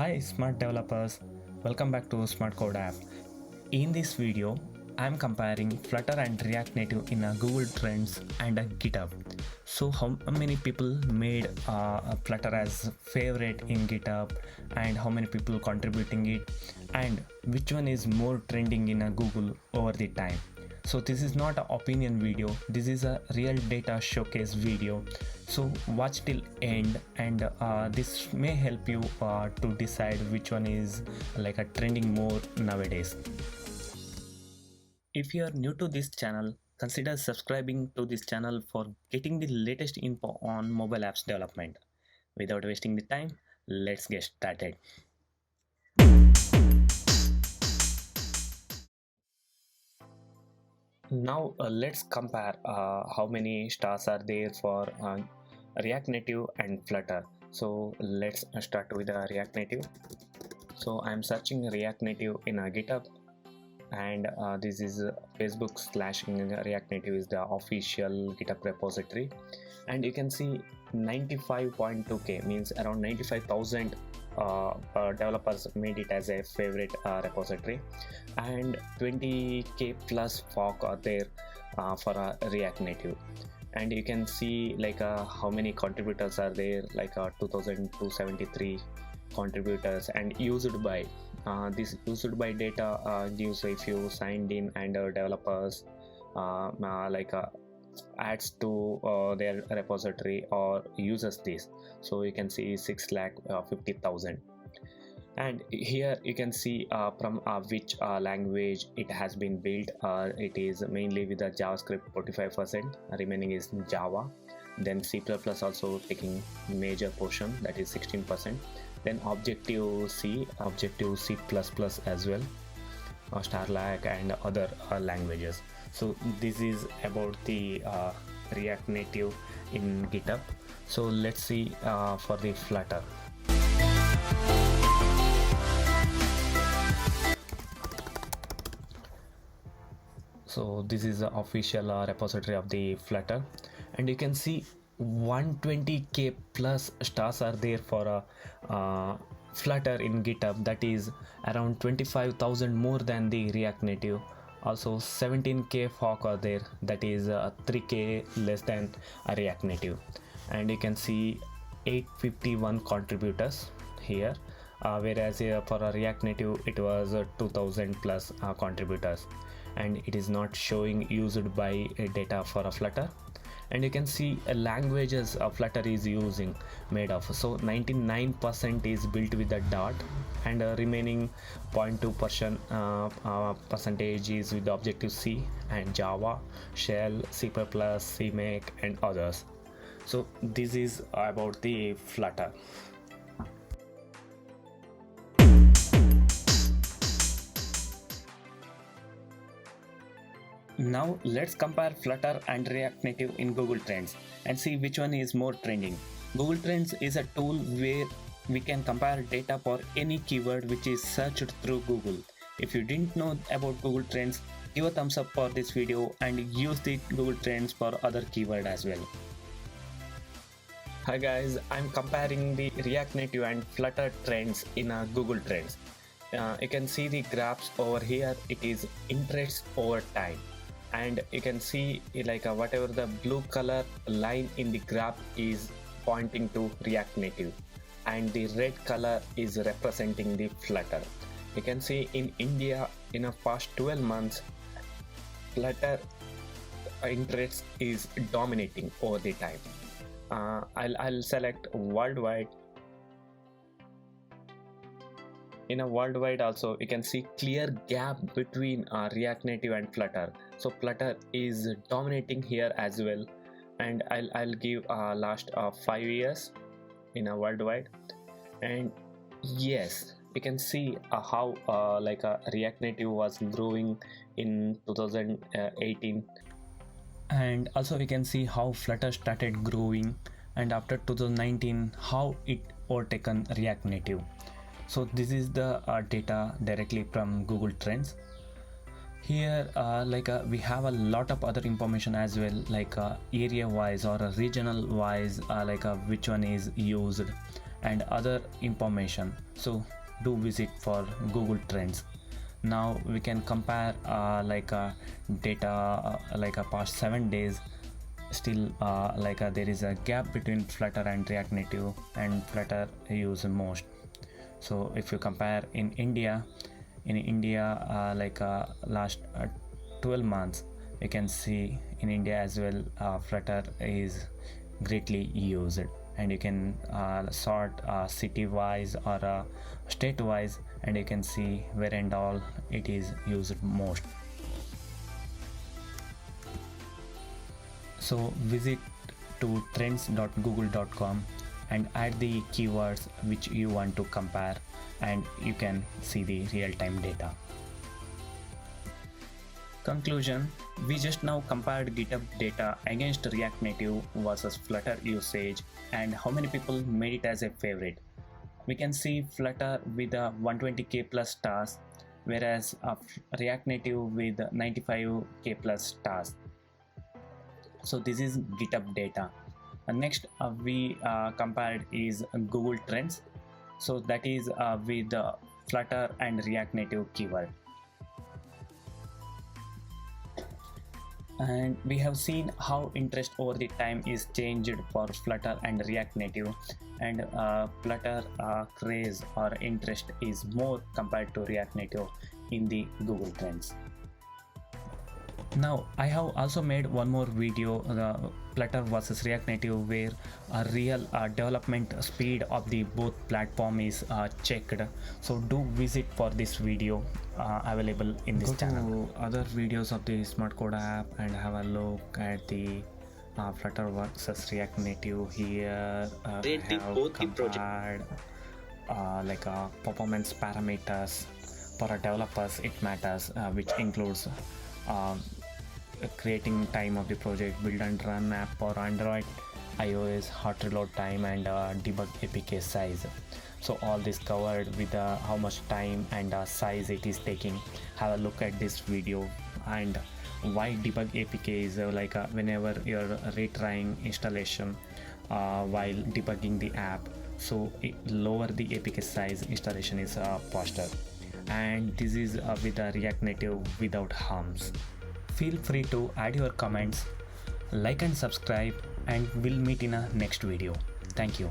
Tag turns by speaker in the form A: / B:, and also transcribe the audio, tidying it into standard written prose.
A: Hi smart developers, welcome back to Smart Code app. In this video, I am comparing Flutter and React Native in a Google Trends and a GitHub. So how many people made Flutter as favorite in GitHub and how many people contributing it and which one is more trending in a Google over the time. So this is not an opinion video, this is a real data showcase video. So watch till end and this may help you to decide which one is like a trending more nowadays. If you are new to this channel, consider subscribing to this channel for getting the latest info on mobile apps development. Without wasting the time, let's get started. Now let's compare how many stars are there for React Native and Flutter. So let's start with React Native. So I'm searching React Native in GitHub, and this is Facebook/React Native is the official GitHub repository, and you can see 95.2k means around 95,000 developers made it as a favorite repository, and 20k plus fork are there for React Native. And you can see like how many contributors are there, like 2273 contributors, and used by this used by data gives if you signed in and developers adds to their repository or uses this. So you can see 6,50,000, and here you can see from which language it has been built. It is mainly with the JavaScript 45%, remaining is Java, then C++ also taking major portion, that is 16%, then Objective-C as well, Starlag and other languages. So this is about the React Native in GitHub. So let's see for the Flutter. So this is the official repository of the Flutter, and you can see 120k plus stars are there for Flutter in GitHub, that is around 25,000 more than the React Native. Also 17k fork are there, that is 3k less than a React Native. And you can see 851 contributors here, whereas for a React Native it was 2000 plus contributors, and it is not showing used by data for a Flutter. And you can see languages Flutter is using made of. So 99% is built with the Dart, and remaining 0.2% percentage is with the Objective-C and Java, Shell, C++, CMake and others. So this is about the Flutter. Now let's compare Flutter and React Native in Google Trends and see which one is more trending. Google Trends is a tool where we can compare data for any keyword which is searched through Google. If you didn't know about Google Trends, give a thumbs up for this video and use the Google Trends for other keyword as well. Hi guys, I'm comparing the React Native and Flutter trends in Google Trends. You can see the graphs over here, it is interests over time. And you can see like whatever the blue color line in the graph is pointing to React Native, and the red color is representing the Flutter. You can see in India in the past 12 months Flutter interest is dominating over the time. I'll select worldwide. In a worldwide also you can see clear gap between React Native and Flutter. So Flutter is dominating here as well, and I'll give last 5 years in a worldwide. And yes, you can see how React Native was growing in 2018, and also we can see how Flutter started growing, and after 2019 how it overtaken React Native. So this is the data directly from Google Trends. Here we have a lot of other information as well, like area wise or regional wise, which one is used, and other information. So do visit for Google Trends. Now we can compare data past 7 days. Still there is a gap between Flutter and React Native, and Flutter use most. So if you compare in India last 12 months, you can see in India as well Flutter is greatly used, and you can sort city wise or state wise, and you can see where and all it is used most. So visit to trends.google.com and add the keywords which you want to compare, and you can see the real-time data. Conclusion: we just now compared GitHub data against React Native versus Flutter usage and how many people made it as a favorite. We can see Flutter with 120k plus stars, whereas React Native with 95k plus stars. So this is GitHub data. Next we compared is Google Trends. So that is with Flutter and React Native keyword. And we have seen how interest over the time is changed for Flutter and React Native, and Flutter craze or interest is more compared to React Native in the Google Trends. Now I have also made one more video, Flutter versus React Native, where a real development speed of the both platform is checked. So do visit for this video available in this channel. To other videos of the Smart Code app and have a look at the Flutter versus React Native. Here I have compared performance parameters. For developers it matters, which includes creating time of the project, build and run app for Android, iOS, hot reload time, and debug APK size. So all this covered with how much time and size it is taking. Have a look at this video. And why debug APK is whenever you're retrying installation while debugging the app, so lower the APK size, installation is faster. And this is with React Native without harms. Feel free to add your comments, like and subscribe, and we'll meet in a next video. Thank you.